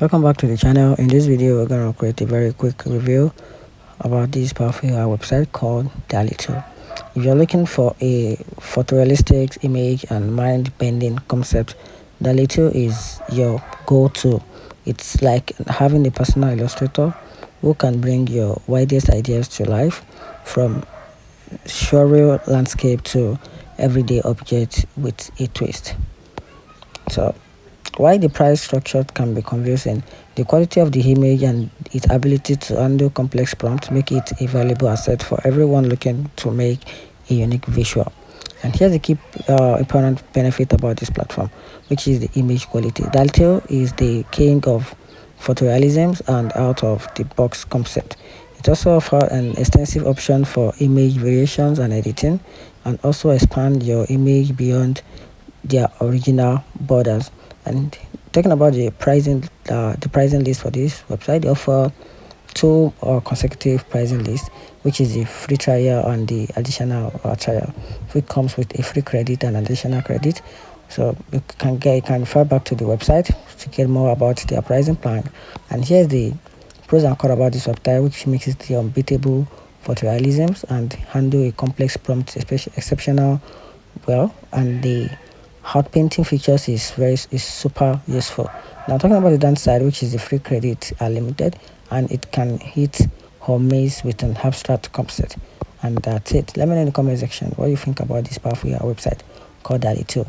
Welcome back to the channel. In this video we're going to create a very quick review about this powerful website called DALL-E 2. If you're looking for a photorealistic image and mind-bending concept, DALL-E 2 is your go-to. It's like having a personal illustrator who can bring your widest ideas to life, from surreal landscape to everyday objects with a twist. So why the price structure can be confusing: the quality of the image and its ability to handle complex prompts make it a valuable asset for everyone looking to make a unique visual. And here's the key important benefit about this platform, which is the image quality. DALL-E is the king of photorealism and out-of-the-box concept. It also offers an extensive option for image variations and editing, and also expand your image beyond their original borders. And talking about the pricing list for this website, they offer two consecutive pricing lists, which is the free trial and the additional trial, which comes with a free credit and additional credit. So you can refer back to the website to get more about their pricing plan. And here's the pros and cons about this website, which makes it the unbeatable photorealism and handle a complex prompt exceptional well, and the hot painting features is super useful. Now talking about the downside, which is the free credit are limited and it can hit or miss with an abstract concept. And that's it. Let me know in the comment section what you think about this powerful website called DALL-E 2.